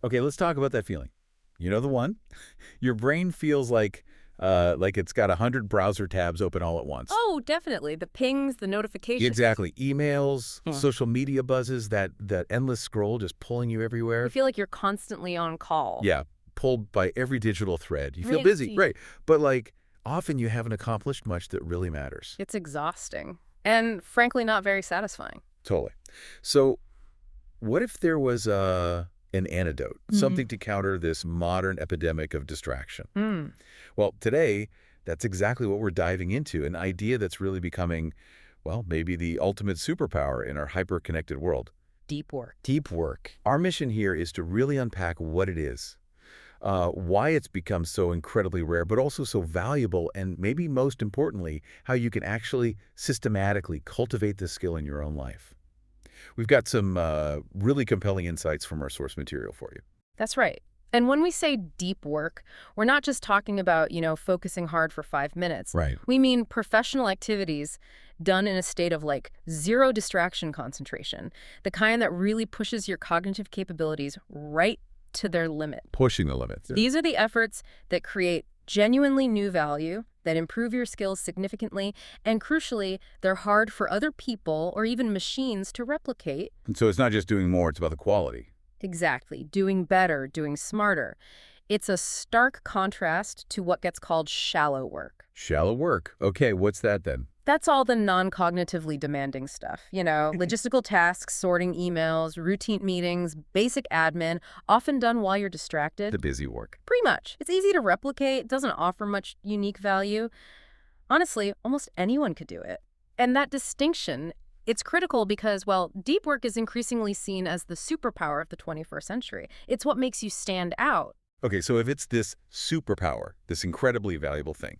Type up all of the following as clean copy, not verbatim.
Okay, let's talk about that feeling. You know the one? Your brain feels like it's got 100 browser tabs open all at once. Oh, definitely. The pings, the notifications. Exactly. Emails, Hmm. social media buzzes, that endless scroll just pulling you You everywhere. feel like you're constantly on call. Yeah, pulled by every digital thread. You feel busy, It's right? But like often you haven't accomplished much that really matters. it's exhausting and frankly not very satisfying. Totally. So, what if there was an antidote, Mhm. something to counter this modern epidemic of distraction? Hmm. Well, today, that's exactly what we're diving into, an idea that's really becoming, well, maybe the ultimate superpower in our hyper-connected world. Deep work. Deep work. Our mission here is to really unpack what it is, why it's become so incredibly rare, but also so valuable, and maybe most importantly, how you can actually systematically cultivate this skill in your own life. We've got some really compelling insights from our source material for you. That's right. And when we say deep work, we're not just talking about, focusing hard for 5 minutes. Right. We mean professional activities done in a state of like zero distraction concentration, the kind that really pushes your cognitive capabilities right to their limit. Pushing the limits. These are the efforts that create genuinely new value, that improve your skills significantly, and crucially, they're hard for other people or even machines to replicate. And so it's not just doing more, it's about the quality. Exactly. Doing better, doing smarter. It's a stark contrast to what gets called shallow work. Shallow work. Okay, what's that then? That's all the non-cognitively demanding stuff. Logistical tasks, sorting emails, routine meetings, basic admin, often done while you're distracted. The busy work. Pretty much. It's easy to replicate, doesn't offer much unique value. Honestly, almost anyone could do it. And that distinction, it's critical because, well, deep work is increasingly seen as the superpower of the 21st century. It's what makes you stand out. Okay, so if it's this superpower, this incredibly valuable thing,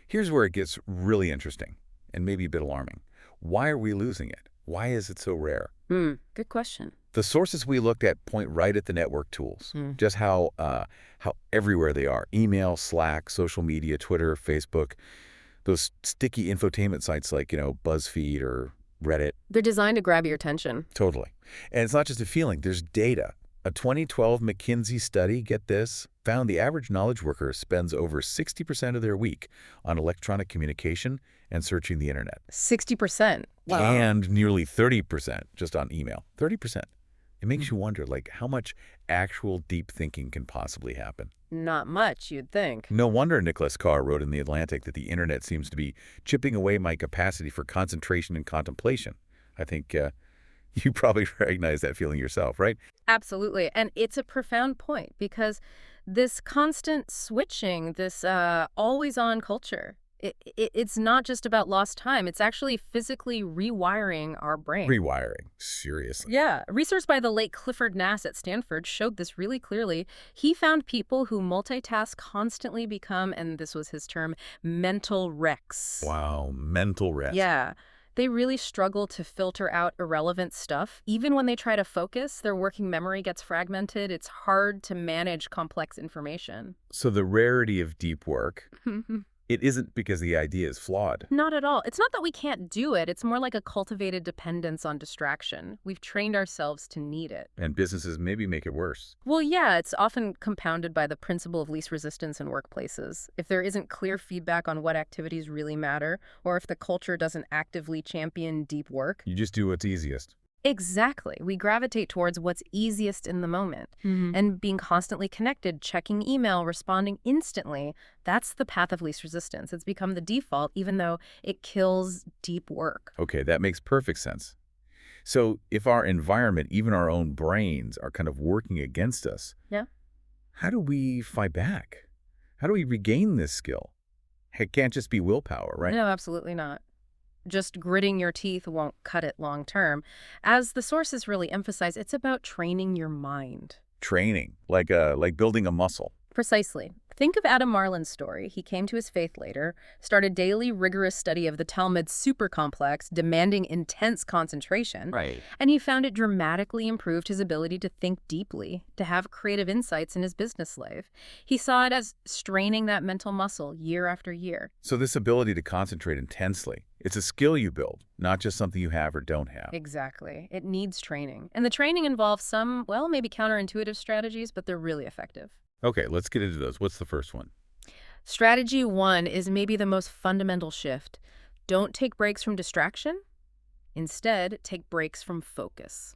here's where it gets really interesting and maybe a bit alarming. Why are we losing it? Why is it so rare? Good question. The sources we looked at point right at the network tools, just how everywhere they are. Email, Slack, social media, Twitter, Facebook, those sticky infotainment sites like, BuzzFeed or Reddit. They're designed to grab your attention. Totally. And it's not just a feeling, there's data. A 2012 McKinsey study, get this, found the average knowledge worker spends over 60% of their week on electronic communication and searching the internet. 60%. Wow. And nearly 30% just on email. 30%. It makes you wonder, like, how much actual deep thinking can possibly happen. Not much, you'd think. No wonder Nicholas Carr wrote in The Atlantic that the internet seems to be chipping away my capacity for concentration and contemplation. I think you probably recognize that feeling yourself, right? Absolutely. And it's a profound point because this constant switching, this always-on culture, it's not just about lost time. It's actually physically rewiring our brain. Rewiring. Seriously. Yeah. Research by the late Clifford Nass at Stanford showed this really clearly. He found people who multitask constantly become, and this was his term, mental wrecks. Wow. Mental rest. Yeah. They really struggle to filter out irrelevant stuff. Even when they try to focus, their working memory gets fragmented. It's hard to manage complex information. So the rarity of deep work, it isn't because the idea is flawed. Not at all. It's not that we can't do it. It's more like a cultivated dependence on distraction. We've trained ourselves to need it. And businesses maybe make it worse. Well, yeah, it's often compounded by the principle of least resistance in workplaces. If there isn't clear feedback on what activities really matter, or if the culture doesn't actively champion deep work. You just do what's easiest. Exactly. We gravitate towards what's easiest in the moment. And being constantly connected, checking email, responding instantly, that's the path of least resistance. It's become the default, even though it kills deep work. Okay, that makes perfect sense. So if our environment, even our own brains, are kind of working against us, Yeah. how do we fight back? How do we regain this skill? It can't just be willpower, right? No, absolutely not. Just gritting your teeth won't cut it long term. As the sources really emphasize, it's about training your mind. Training, like building a muscle. Precisely. Think of Adam Marlin's story. He came to his faith later, started daily rigorous study of the Talmud super complex, demanding intense concentration, Right. and he found it dramatically improved his ability to think deeply, to have creative insights in his business life. He saw it as straining that mental muscle year after year. So this ability to concentrate intensely, It's a skill you build, not just something you have or don't have. Exactly. It needs training. And the training involves some, well, maybe counterintuitive strategies, but they're really effective. Okay, let's get into those. What's the first one? Strategy one is maybe the most fundamental shift. Don't take breaks from distraction. Instead, take breaks from focus.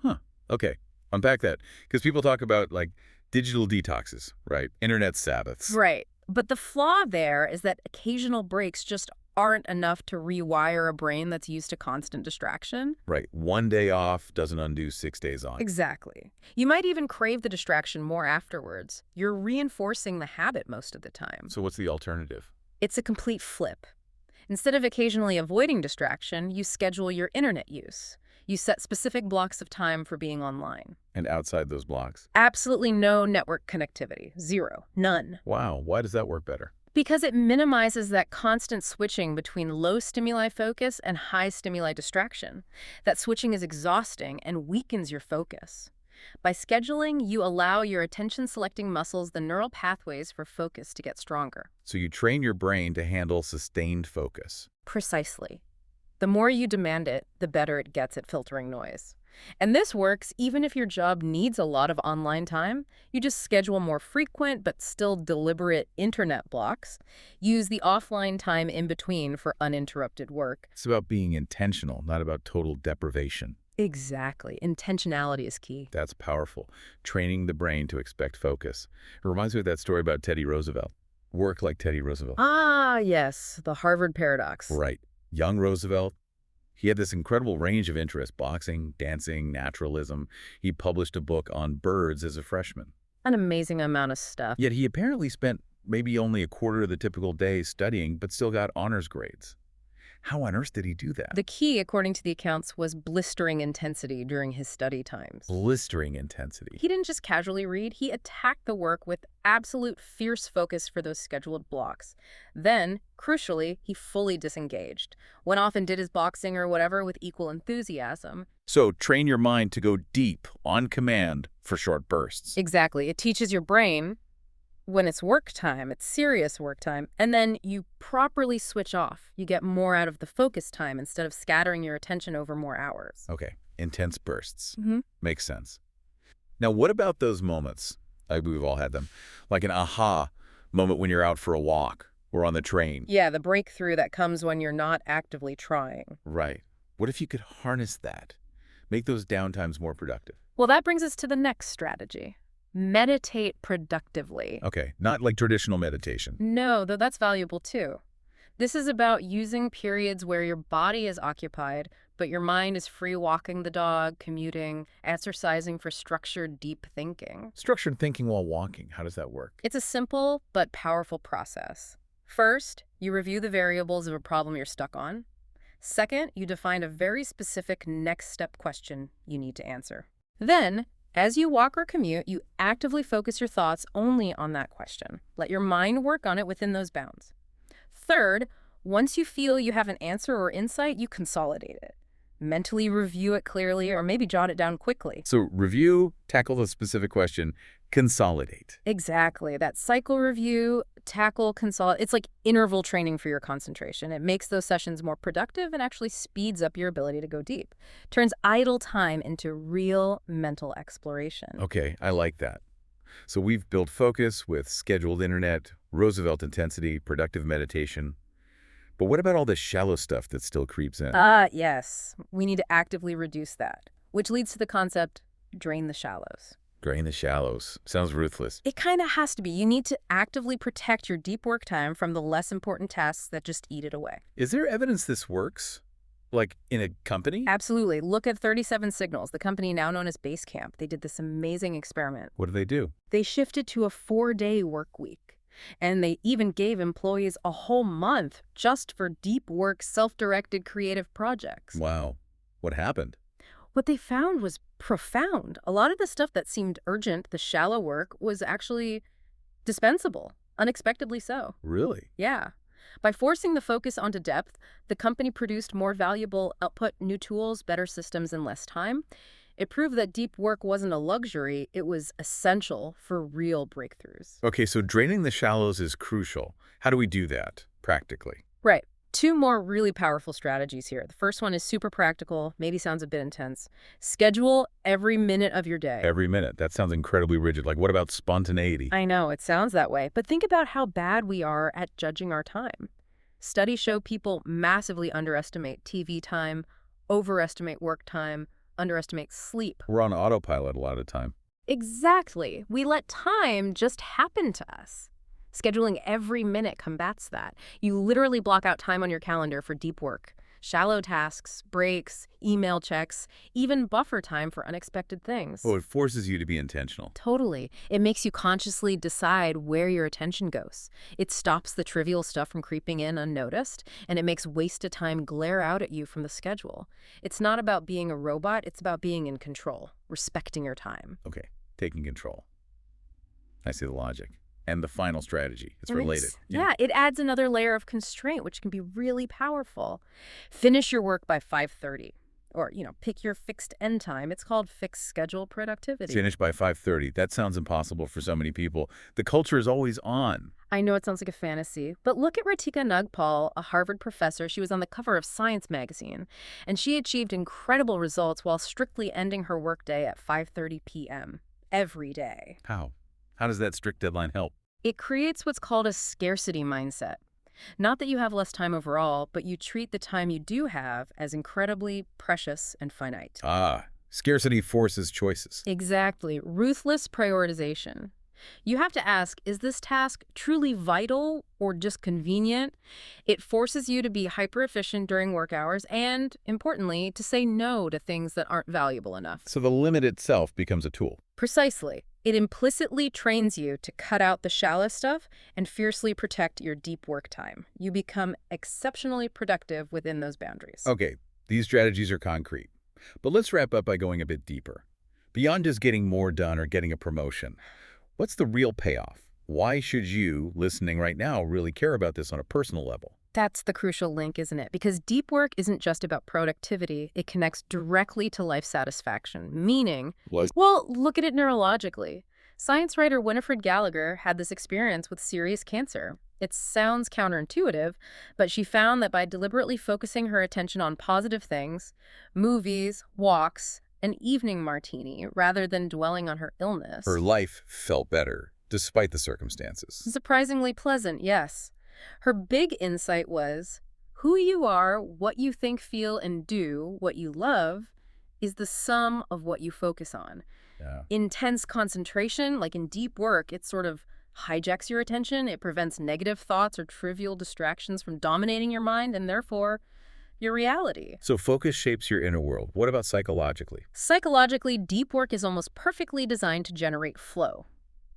Huh. Okay, unpack that. Because people talk about, like, digital detoxes, right? Internet Sabbaths. Right. But the flaw there is that occasional breaks just aren't enough to rewire a brain that's used to constant distraction. Right. One day off doesn't undo 6 days on. Exactly. You might even crave the distraction more afterwards. You're reinforcing the habit most of the time. So what's the alternative? It's a complete flip. Instead of occasionally avoiding distraction, you schedule your internet use. You set specific blocks of time for being online. And outside those blocks? Absolutely no network connectivity. Zero. None. Wow, why does that work better? Because it minimizes that constant switching between low stimuli focus and high stimuli distraction. That switching is exhausting and weakens your focus. By scheduling, you allow your attention-selecting muscles the neural pathways for focus to get stronger. So you train your brain to handle sustained focus. Precisely. The more you demand it, the better it gets at filtering noise. And this works even if your job needs a lot of online time. You just schedule more frequent but still deliberate internet blocks. Use the offline time in between for uninterrupted work. It's about being intentional, not about total deprivation. Exactly. Intentionality is key. That's powerful. Training the brain to expect focus. It reminds me of that story about Teddy Roosevelt. Work like Teddy Roosevelt. Ah, yes, the Harvard paradox. Right. Young Roosevelt. He had this incredible range of interests: boxing, dancing, naturalism. He published a book on birds as a freshman. An amazing amount of stuff. Yet he apparently spent maybe only a quarter of the typical day studying, but still got honors grades. How on earth did he do that? The key, according to the accounts, was blistering intensity during his study times. Blistering intensity. He didn't just casually read, he attacked the work with absolute fierce focus for those scheduled blocks. Then, crucially, he fully disengaged, went off and did his boxing or whatever with equal enthusiasm. So train your mind to go deep, on command, for short bursts. Exactly. It teaches your brain, when it's work time, it's serious work time, and then you properly switch off. You get more out of the focus time instead of scattering your attention over more hours. Okay, intense bursts. Mm-hmm. Makes sense. Now, what about those moments? We've all had them. Like an aha moment when you're out for a walk or on the train. Yeah, the breakthrough that comes when you're not actively trying. Right. What if you could harness that? Make those downtimes more productive. Well, that brings us to the next strategy. Meditate productively. Okay, not like traditional meditation. No, though that's valuable too. This is about using periods where your body is occupied, but your mind is free walking the dog, commuting, exercising for structured, deep thinking. Structured thinking while walking, how does that work? It's a simple but powerful process. First, you review the variables of a problem you're stuck on. Second, you define a very specific next step question you need to answer. Then, as you walk or commute, you actively focus your thoughts only on that question. Let your mind work on it within those bounds. Third, once you feel you have an answer or insight, you consolidate it. Mentally review it clearly or maybe jot it down quickly. So review, tackle the specific question, consolidate. Exactly. That cycle review, tackle, consolidate. It's like interval training for your concentration. It makes those sessions more productive and actually speeds up your ability to go deep. Turns idle time into real mental exploration. Okay, I like that. So we've built focus with scheduled internet, Roosevelt intensity, productive meditation. But what about all the shallow stuff that still creeps in? Yes. We need to actively reduce that, which leads to the concept, drain the shallows. Drain the shallows. Sounds ruthless. It kind of has to be. You need to actively protect your deep work time from the less important tasks that just eat it away. Is there evidence this works? Like in a company? Absolutely. Look at 37 Signals, the company now known as Basecamp. They did this amazing experiment. What do they do? They shifted to a 4-day work week. And they even gave employees a whole month just for deep work, self-directed creative projects. Wow. What happened? What they found was profound. A lot of the stuff that seemed urgent, the shallow work, was actually dispensable, unexpectedly so. Really? Yeah. By forcing the focus onto depth, the company produced more valuable output, new tools, better systems, and less time. It proved that deep work wasn't a luxury, it was essential for real breakthroughs. Okay, so draining the shallows is crucial. How do we do that, practically? Right. Two more really powerful strategies here. The first one is super practical, maybe sounds a bit intense. Schedule every minute of your day. Every minute. That sounds incredibly rigid. Like, what about spontaneity? I know, it sounds that way, but think about how bad we are at judging our time. Studies show people massively underestimate TV time, overestimate work time, underestimate sleep. We're on autopilot a lot of the time. Exactly. We let time just happen to us. Scheduling every minute combats that. You literally block out time on your calendar for deep work, shallow tasks, breaks, email checks, even buffer time for unexpected things. Oh, it forces you to be intentional. Totally. It makes you consciously decide where your attention goes. It stops the trivial stuff from creeping in unnoticed, and it makes wasted time glare out at you from the schedule. It's not about being a robot, it's about being in control, respecting your time. Okay, taking control. I see the logic. And the final strategy. It's And related. yeah, it adds another layer of constraint, which can be really powerful. Finish your work by 5:30. Or, pick your fixed end time. It's called fixed schedule productivity. Finish by 5:30. That sounds impossible for so many people. The culture is always on. I know it sounds like a fantasy, but look at Ritika Nagpal, a Harvard professor. She was on the cover of Science magazine, and she achieved incredible results while strictly ending her workday at 5:30 p.m. every day. How? How does that strict deadline help? It creates what's called a scarcity mindset. Not that you have less time overall, but you treat the time you do have as incredibly precious and finite. Ah, scarcity forces choices. Exactly. Ruthless prioritization. You have to ask, is this task truly vital or just convenient? It forces you to be hyper-efficient during work hours and, importantly, to say no to things that aren't valuable enough. So the limit itself becomes a tool. Precisely. It implicitly trains you to cut out the shallow stuff and fiercely protect your deep work time. You become exceptionally productive within those boundaries. Okay, these strategies are concrete. But let's wrap up by going a bit deeper. Beyond just getting more done or getting a promotion, what's the real payoff? Why should you, listening right now, really care about this on a personal level? That's the crucial link, isn't it? Because deep work isn't just about productivity. It connects directly to life satisfaction, meaning, well, look at it neurologically. Science writer Winifred Gallagher had this experience with serious cancer. It sounds counterintuitive, but she found that by deliberately focusing her attention on positive things, movies, walks, an evening martini, rather than dwelling on her illness. Her life felt better, despite the circumstances. Surprisingly pleasant, yes. Her big insight was, who you are, what you think, feel, and do, what you love, is the sum of what you focus on. Yeah. Intense concentration, like in deep work, it sort of hijacks your attention. It prevents negative thoughts or trivial distractions from dominating your mind and therefore your reality. So focus shapes your inner world. What about psychologically? Psychologically, deep work is almost perfectly designed to generate flow.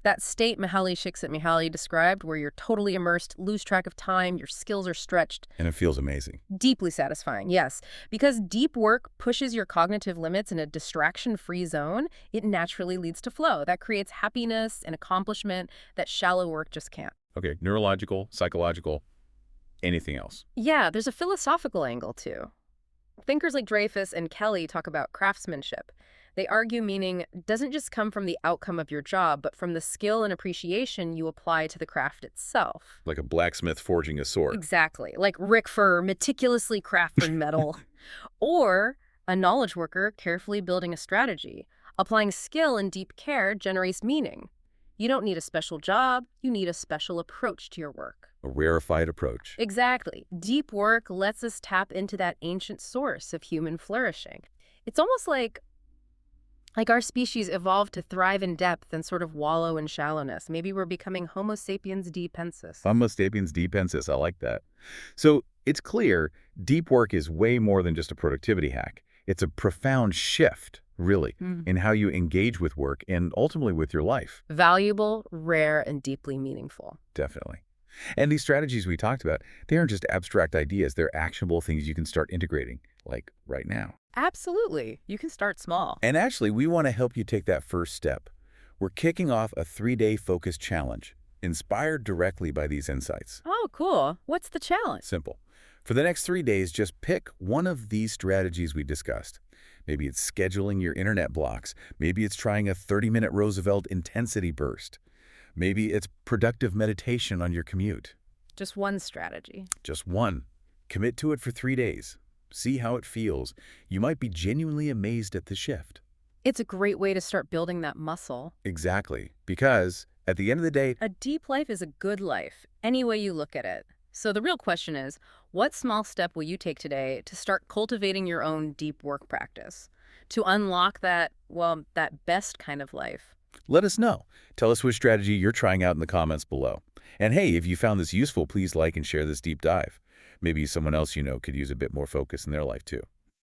That state Mihaly Csikszentmihalyi described, where you're totally immersed, lose track of time, your skills are stretched. And it feels amazing. Deeply satisfying, yes. Because deep work pushes your cognitive limits in a distraction-free zone, it naturally leads to flow. That creates happiness and accomplishment that shallow work just can't. Okay, neurological, psychological, anything else? Yeah, there's a philosophical angle, too. Thinkers like Dreyfus and Kelly talk about craftsmanship. They argue meaning doesn't just come from the outcome of your job, but from the skill and appreciation you apply to the craft itself. Like a blacksmith forging a sword. Exactly. Like Rick Furr meticulously crafting metal. Or a knowledge worker carefully building a strategy. Applying skill and deep care generates meaning. You don't need a special job, you need a special approach to your work. A rarefied approach. Exactly. Deep work lets us tap into that ancient source of human flourishing. It's almost like our species evolved to thrive in depth and sort of wallow in shallowness. Maybe we're becoming Homo sapiens depensis. Homo sapiens depensis. I like that. So it's clear deep work is way more than just a productivity hack. It's a profound shift, really, in how you engage with work and ultimately with your life. Valuable, rare, and deeply meaningful. Definitely. And these strategies we talked about, they aren't just abstract ideas. They're actionable things you can start integrating, like right now. Absolutely. You can start small. And actually, we want to help you take that first step. We're kicking off a 3-day focus challenge, inspired directly by these insights. Oh, cool. What's the challenge? Simple. For the next 3 days, just pick one of these strategies we discussed. Maybe it's scheduling your internet blocks. Maybe it's trying a 30-minute Roosevelt intensity burst. Maybe it's productive meditation on your commute. Just one strategy. Just one. Commit to it for 3 days. See how it feels. You might be genuinely amazed at the shift. It's a great way to start building that muscle. Exactly. Because at the end of the day, A deep life is a good life, any way you look at it. So the real question is, what small step will you take today to start cultivating your own deep work practice? To unlock that, well, that best kind of life? let us know. Tell us which strategy you're trying out in the comments below. And hey, if you found this useful, please like and share this deep dive. Maybe someone else you know could use a bit more focus in their life too.